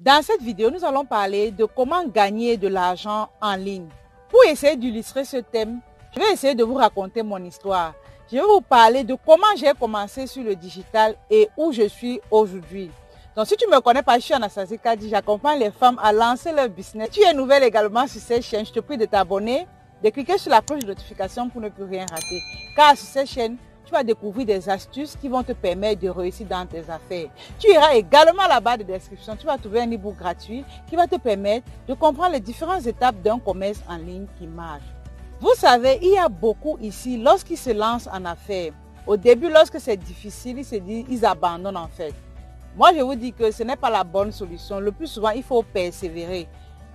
Dans cette vidéo, nous allons parler de comment gagner de l'argent en ligne. Pour essayer d'illustrer ce thème, je vais essayer de vous raconter mon histoire. Je vais vous parler de comment j'ai commencé sur le digital et où je suis aujourd'hui. Donc si tu ne me connais pas, je suis Anastasie Kadi, j'accompagne les femmes à lancer leur business. Si tu es nouvelle également sur cette chaîne, je te prie de t'abonner, de cliquer sur la cloche de notification pour ne plus rien rater. Car sur cette chaîne, tu vas découvrir des astuces qui vont te permettre de réussir dans tes affaires. Tu iras également à la barre de description, tu vas trouver un e-book gratuit qui va te permettre de comprendre les différentes étapes d'un commerce en ligne qui marche. Vous savez, il y a beaucoup ici, lorsqu'ils se lancent en affaires, au début, lorsque c'est difficile, ils se disent, ils abandonnent en fait. Moi, je vous dis que ce n'est pas la bonne solution. Le plus souvent, il faut persévérer.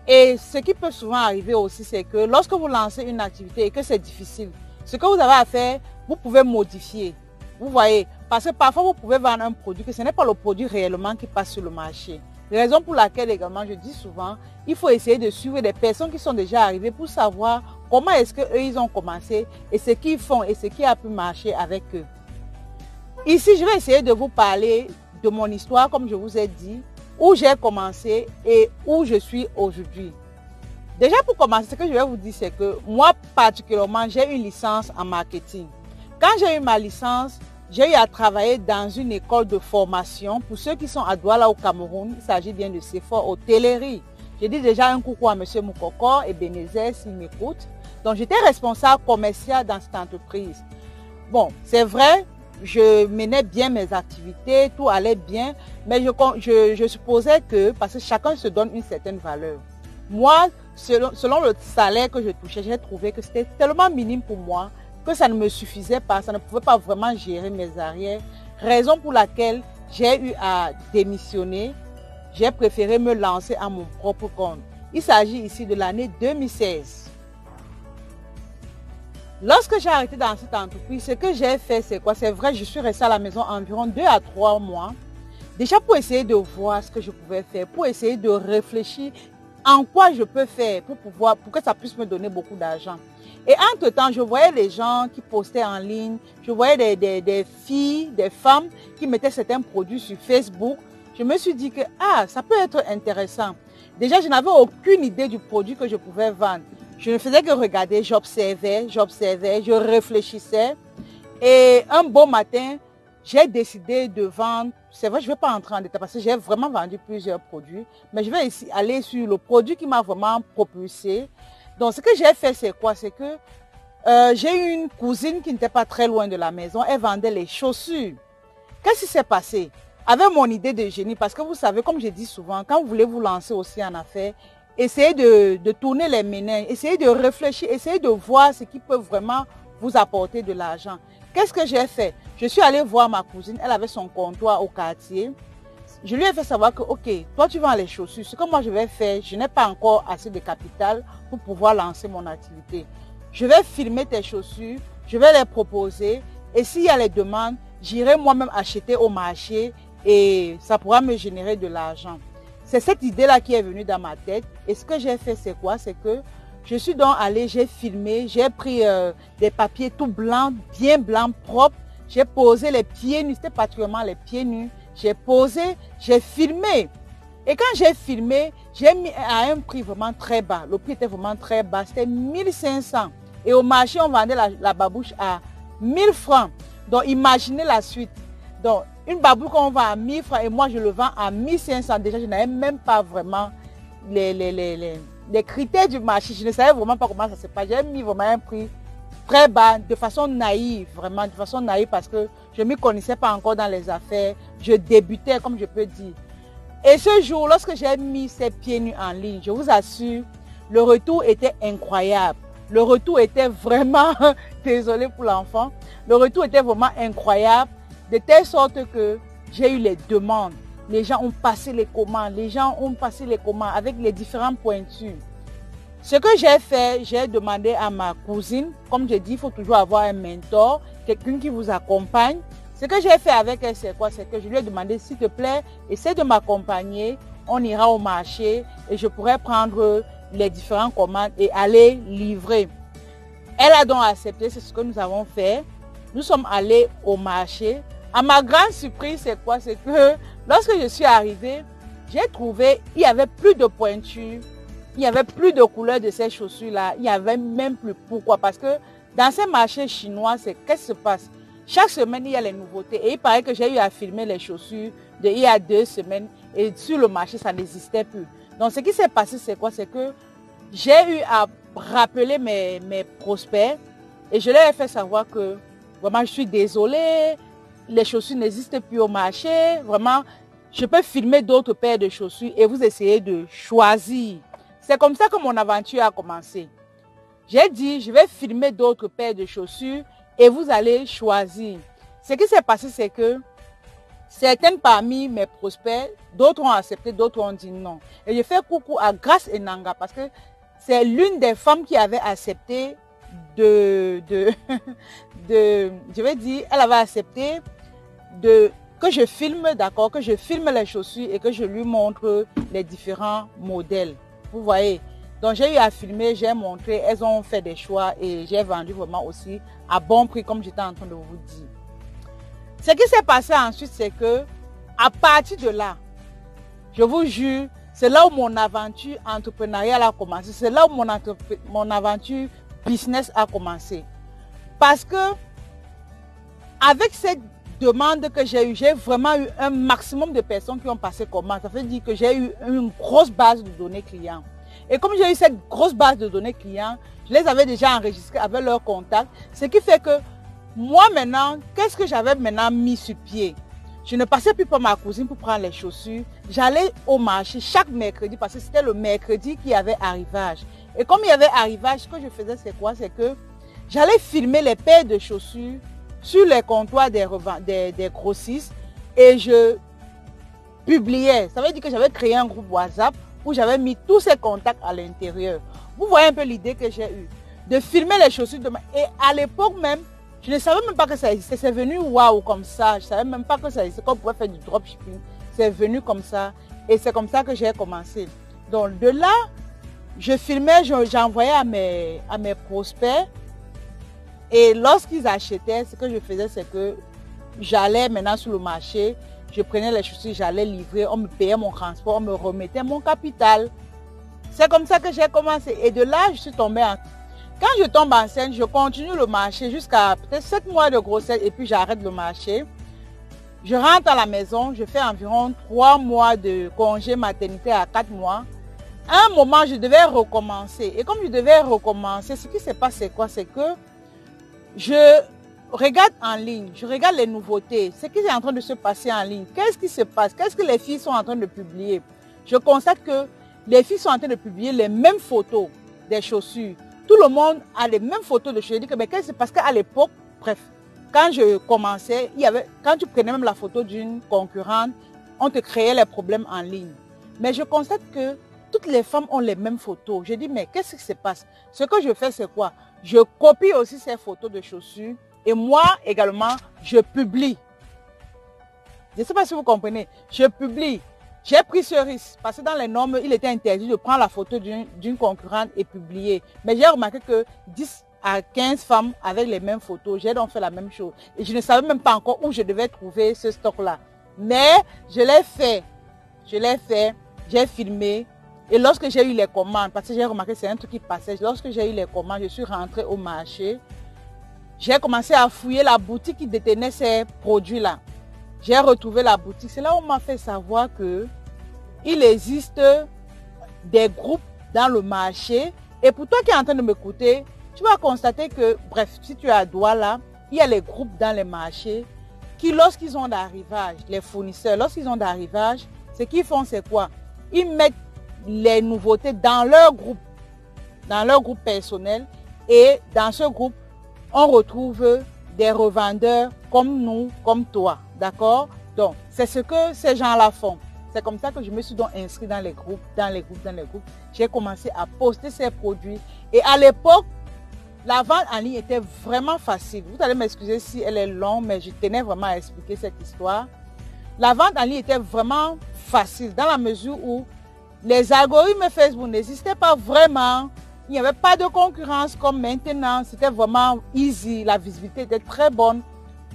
Et ce qui peut souvent arriver aussi, c'est que lorsque vous lancez une activité et que c'est difficile, ce que vous avez à faire, vous pouvez modifier. Vous voyez, parce que parfois, vous pouvez vendre un produit que ce n'est pas le produit réellement qui passe sur le marché. Raison pour laquelle également, je dis souvent, il faut essayer de suivre des personnes qui sont déjà arrivées pour savoir comment est-ce qu'eux, ils ont commencé et ce qu'ils font et ce qui a pu marcher avec eux. Ici, je vais essayer de vous parler de mon histoire, comme je vous ai dit, où j'ai commencé et où je suis aujourd'hui. Déjà pour commencer, ce que je vais vous dire, c'est que moi particulièrement, j'ai une licence en marketing. Quand j'ai eu ma licence, j'ai eu à travailler dans une école de formation. Pour ceux qui sont à Douala au Cameroun, il s'agit bien de CFOR Hôtellerie. J'ai dit déjà un coucou à M. Moukoko et Bénézet s'il m'écoute. Donc j'étais responsable commercial dans cette entreprise. Bon, c'est vrai, je menais bien mes activités, tout allait bien, mais je supposais que, parce que chacun se donne une certaine valeur. Moi, selon le salaire que je touchais, j'ai trouvé que c'était tellement minime pour moi que ça ne me suffisait pas, ça ne pouvait pas vraiment gérer mes arrières. Raison pour laquelle j'ai eu à démissionner, j'ai préféré me lancer à mon propre compte. Il s'agit ici de l'année 2016. Lorsque j'ai arrêté dans cette entreprise, ce que j'ai fait, c'est quoi? C'est vrai, je suis restée à la maison environ 2 à 3 mois. Déjà pour essayer de voir ce que je pouvais faire, pour essayer de réfléchir en quoi je peux faire pour que ça puisse me donner beaucoup d'argent. Et entre-temps, je voyais les gens qui postaient en ligne, je voyais des filles, des femmes qui mettaient certains produits sur Facebook. Je me suis dit que ça peut être intéressant. Déjà, je n'avais aucune idée du produit que je pouvais vendre. Je ne faisais que regarder, j'observais, je réfléchissais. Et un beau matin, j'ai décidé de vendre. C'est vrai, je ne vais pas entrer en détail parce que j'ai vraiment vendu plusieurs produits. Mais je vais ici aller sur le produit qui m'a vraiment propulsé. Donc, ce que j'ai fait, c'est quoi? C'est que j'ai eu une cousine qui n'était pas très loin de la maison. Elle vendait les chaussures. Qu'est-ce qui s'est passé? Avec mon idée de génie, parce que vous savez, comme je dis souvent, quand vous voulez vous lancer aussi en affaires, essayez de tourner les méninges, essayez de réfléchir, essayez de voir ce qui peut vraiment vous apporter de l'argent. Qu'est-ce que j'ai fait? Je suis allée voir ma cousine, elle avait son comptoir au quartier. Je lui ai fait savoir que, ok, toi tu vends les chaussures. Ce que moi je vais faire, je n'ai pas encore assez de capital pour pouvoir lancer mon activité. Je vais filmer tes chaussures, je vais les proposer et s'il y a les demandes, j'irai moi-même acheter au marché et ça pourra me générer de l'argent. C'est cette idée-là qui est venue dans ma tête et ce que j'ai fait, c'est quoi? C'est que je suis donc allée, j'ai filmé, j'ai pris des papiers tout blancs, bien blancs, propres. J'ai posé les pieds nus, c'était particulièrement les pieds nus. J'ai posé, j'ai filmé. Et quand j'ai filmé, j'ai mis à un prix vraiment très bas. Le prix était vraiment très bas, c'était 1500. Et au marché, on vendait la babouche à 1000 francs. Donc imaginez la suite. Donc une babouche qu'on vend à 1000 francs et moi je le vends à 1500. Déjà, je n'avais même pas vraiment les critères du marché. Je ne savais vraiment pas comment ça se passe. J'ai mis vraiment un prix très bas, de façon naïve, vraiment, de façon naïve parce que je ne m'y connaissais pas encore dans les affaires. Je débutais, comme je peux dire. Et ce jour, lorsque j'ai mis ces pieds nus en ligne, je vous assure, le retour était incroyable. Le retour était vraiment, désolé pour l'enfant, le retour était vraiment incroyable, de telle sorte que j'ai eu les demandes. Les gens ont passé les commandes, avec les différentes pointures. Ce que j'ai fait, j'ai demandé à ma cousine, comme je dis, il faut toujours avoir un mentor, quelqu'un qui vous accompagne. Ce que j'ai fait avec elle, c'est quoi? C'est que je lui ai demandé, s'il te plaît, essaie de m'accompagner, on ira au marché et je pourrai prendre les différentes commandes et aller livrer. Elle a donc accepté, c'est ce que nous avons fait. Nous sommes allés au marché. À ma grande surprise, c'est quoi? C'est que lorsque je suis arrivée, j'ai trouvé, il n'y avait plus de pointure, il n'y avait plus de couleur de ces chaussures-là, il n'y avait même plus. Pourquoi? Parce que dans ces marchés chinois, qu'est-ce qui se passe? Chaque semaine, il y a les nouveautés. Et il paraît que j'ai eu à filmer les chaussures il y a 2 semaines et sur le marché, ça n'existait plus. Donc, ce qui s'est passé, c'est quoi? C'est que j'ai eu à rappeler mes prospects et je leur ai fait savoir que vraiment, je suis désolée, les chaussures n'existent plus au marché. Vraiment, je peux filmer d'autres paires de chaussures et vous essayez de choisir. C'est comme ça que mon aventure a commencé. J'ai dit, je vais filmer d'autres paires de chaussures et vous allez choisir. Ce qui s'est passé, c'est que certaines parmi mes prospects, d'autres ont accepté, d'autres ont dit non. Et je fais coucou à Grace Enanga parce que c'est l'une des femmes qui avait accepté je vais dire, elle avait accepté que je filme, d'accord, que je filme les chaussures et que je lui montre les différents modèles. Vous voyez? Donc, j'ai eu à filmer, j'ai montré, elles ont fait des choix et j'ai vendu vraiment aussi à bon prix, comme j'étais en train de vous dire. Ce qui s'est passé ensuite, c'est que à partir de là, je vous jure, c'est là où mon aventure entrepreneuriale a commencé. C'est là où mon aventure business a commencé. Parce que avec cette demande que j'ai eue, j'ai vraiment eu un maximum de personnes qui ont passé commande. Ça veut dire que j'ai eu une grosse base de données clients. Et comme j'ai eu cette grosse base de données clients, je les avais déjà enregistrés avec leurs contacts. Ce qui fait que moi maintenant, qu'est-ce que j'avais maintenant mis sur pied? Je ne passais plus par ma cousine pour prendre les chaussures. J'allais au marché chaque mercredi parce que c'était le mercredi qu'il y avait arrivage. Et comme il y avait arrivage, ce que je faisais, c'est quoi? C'est que j'allais filmer les paires de chaussures sur les comptoirs des grossistes et je publiais. Ça veut dire que j'avais créé un groupe WhatsApp où j'avais mis tous ces contacts à l'intérieur. Vous voyez un peu l'idée que j'ai eue de filmer les chaussures de et à l'époque même, je ne savais même pas que ça existait. C'est venu waouh comme ça. Je ne savais même pas que ça existait, qu'on pouvait faire du dropshipping. C'est venu comme ça. Et c'est comme ça que j'ai commencé. Donc de là, je filmais, j'envoyais à mes prospects. Et lorsqu'ils achetaient, ce que je faisais, c'est que j'allais maintenant sur le marché. Je prenais les chaussures, j'allais livrer. On me payait mon transport, on me remettait mon capital. C'est comme ça que j'ai commencé. Et de là, je suis tombée en... Quand je tombe enceinte, je continue le marché jusqu'à peut-être 7 mois de grossesse et puis j'arrête le marché. Je rentre à la maison, je fais environ 3 mois de congé maternité à 4 mois. À un moment, je devais recommencer. Et comme je devais recommencer, ce qui se passe, c'est quoi? C'est que je regarde en ligne, je regarde les nouveautés, ce qui est en train de se passer en ligne. Qu'est-ce qui se passe? Qu'est-ce que les filles sont en train de publier? Je constate que les filles sont en train de publier les mêmes photos des chaussures. Tout le monde a les mêmes photos de chaussures. Je dis que mais qu'est-ce que c'est? Parce qu'à l'époque, bref, quand je commençais, quand tu prenais même la photo d'une concurrente, on te créait les problèmes en ligne. Mais je constate que toutes les femmes ont les mêmes photos. Je dis, mais qu'est-ce qui se passe? Ce que je fais, c'est quoi? Je copie aussi ces photos de chaussures et moi également, je publie. Je ne sais pas si vous comprenez. Je publie. J'ai pris ce risque parce que dans les normes, il était interdit de prendre la photo d'une concurrente et publier. Mais j'ai remarqué que 10 à 15 femmes avec les mêmes photos, j'ai donc fait la même chose. Et je ne savais même pas encore où je devais trouver ce stock-là. Mais je l'ai fait. Je l'ai fait. J'ai filmé. Et lorsque j'ai eu les commandes, parce que j'ai remarqué que c'est un truc qui passait, lorsque j'ai eu les commandes, je suis rentrée au marché. J'ai commencé à fouiller la boutique qui détenait ces produits-là. J'ai retrouvé la boutique. C'est là où on m'a fait savoir que il existe des groupes dans le marché. Et pour toi qui es en train de m'écouter, tu vas constater que, bref, si tu es à Douala, il y a les groupes dans les marchés qui, lorsqu'ils ont d'arrivage, les fournisseurs, lorsqu'ils ont d'arrivage, ce qu'ils font, c'est quoi? Ils mettent les nouveautés dans leur groupe personnel. Et dans ce groupe, on retrouve des revendeurs comme nous, comme toi. D'accord? Donc, c'est ce que ces gens-là font. C'est comme ça que je me suis donc inscrit dans les groupes. J'ai commencé à poster ces produits. Et à l'époque, la vente en ligne était vraiment facile. Vous allez m'excuser si elle est longue, mais je tenais vraiment à expliquer cette histoire. La vente en ligne était vraiment facile dans la mesure où les algorithmes Facebook n'existaient pas vraiment. Il n'y avait pas de concurrence comme maintenant. C'était vraiment easy. La visibilité était très bonne.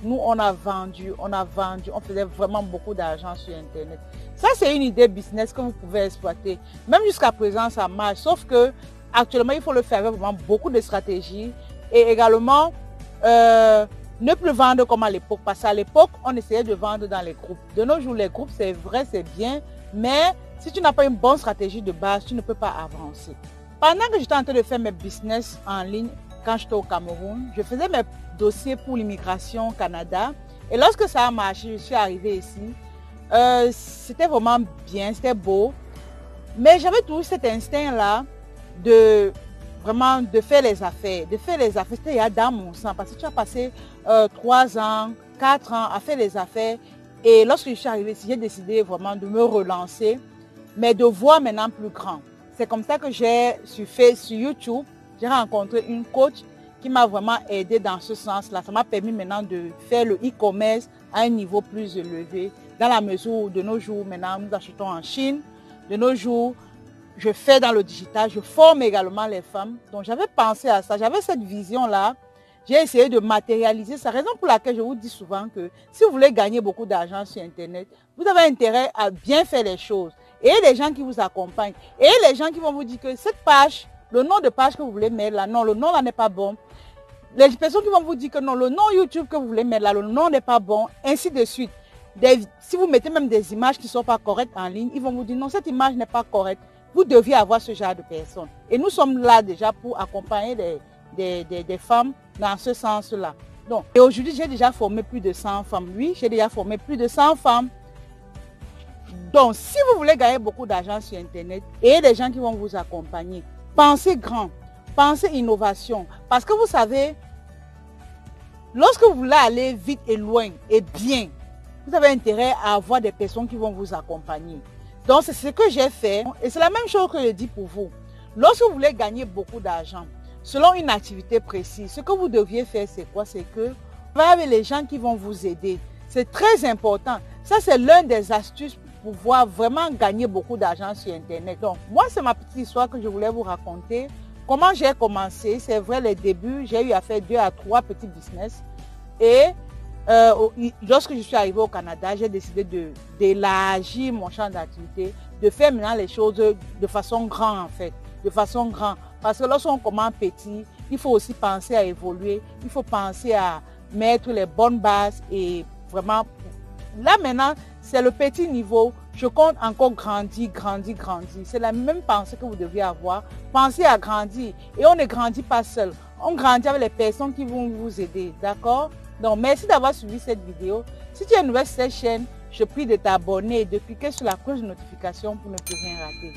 nous, on a vendu, on faisait vraiment beaucoup d'argent sur Internet. Ça, c'est une idée business que vous pouvez exploiter. Même jusqu'à présent, ça marche. Sauf que actuellement, il faut le faire avec vraiment beaucoup de stratégies. Et également, ne plus vendre comme à l'époque. Parce qu'à l'époque, on essayait de vendre dans les groupes. De nos jours, les groupes, c'est vrai, c'est bien. Mais si tu n'as pas une bonne stratégie de base, tu ne peux pas avancer. Pendant que j'étais en train de faire mes business en ligne, quand j'étais au Cameroun, je faisais mes dossiers pour l'immigration au Canada. Et lorsque ça a marché, je suis arrivée ici. C'était vraiment bien, c'était beau. Mais j'avais toujours cet instinct-là de vraiment de faire les affaires. De faire les affaires, c'était dans mon sang. Parce que tu as passé 3 ans, 4 ans à faire les affaires. Et lorsque je suis arrivée ici, j'ai décidé vraiment de me relancer, mais de voir maintenant plus grand. C'est comme ça que j'ai fait sur YouTube. J'ai rencontré une coach qui m'a vraiment aidé dans ce sens-là. Ça m'a permis maintenant de faire le e-commerce à un niveau plus élevé. Dans la mesure où de nos jours, maintenant, nous achetons en Chine. De nos jours, je fais dans le digital. Je forme également les femmes. Donc, j'avais pensé à ça. J'avais cette vision-là. J'ai essayé de matérialiser. C'est la raison pour laquelle je vous dis souvent que si vous voulez gagner beaucoup d'argent sur Internet, vous avez intérêt à bien faire les choses. Et les gens qui vous accompagnent. Et les gens qui vont vous dire que cette page, le nom de page que vous voulez mettre là, non, le nom là n'est pas bon. Les personnes qui vont vous dire que non, le nom YouTube que vous voulez mettre là, le nom n'est pas bon, ainsi de suite. Si vous mettez même des images qui ne sont pas correctes en ligne, ils vont vous dire non, cette image n'est pas correcte. Vous deviez avoir ce genre de personnes. Et nous sommes là déjà pour accompagner des femmes dans ce sens-là. Donc, et aujourd'hui, j'ai déjà formé plus de 100 femmes. Oui, j'ai déjà formé plus de 100 femmes. Donc, si vous voulez gagner beaucoup d'argent sur Internet et des gens qui vont vous accompagner, pensez grand, pensez innovation. Parce que vous savez, lorsque vous voulez aller vite et loin et bien, vous avez intérêt à avoir des personnes qui vont vous accompagner. Donc, c'est ce que j'ai fait. Et c'est la même chose que je dis pour vous. Lorsque vous voulez gagner beaucoup d'argent, selon une activité précise, ce que vous deviez faire, c'est quoi? C'est que vous avez les gens qui vont vous aider. C'est très important. Ça, c'est l'une des astuces pour pouvoir vraiment gagner beaucoup d'argent sur Internet. Donc, moi, c'est ma petite histoire que je voulais vous raconter. Comment j'ai commencé? C'est vrai, les débuts, j'ai eu à faire 2 à 3 petits business. Et lorsque je suis arrivée au Canada, j'ai décidé d'élargir mon champ d'activité, de faire maintenant les choses de façon grande en fait, de façon grande. Parce que lorsqu'on commence petit, il faut aussi penser à évoluer, il faut penser à mettre les bonnes bases et vraiment, là maintenant, c'est le petit niveau. Je compte encore grandir. C'est la même pensée que vous devez avoir. Pensez à grandir. Et on ne grandit pas seul. On grandit avec les personnes qui vont vous aider. D'accord? Donc, merci d'avoir suivi cette vidéo. Si tu es nouvelle sur cette chaîne, je prie de t'abonner et de cliquer sur la cloche de notification pour ne plus rien rater.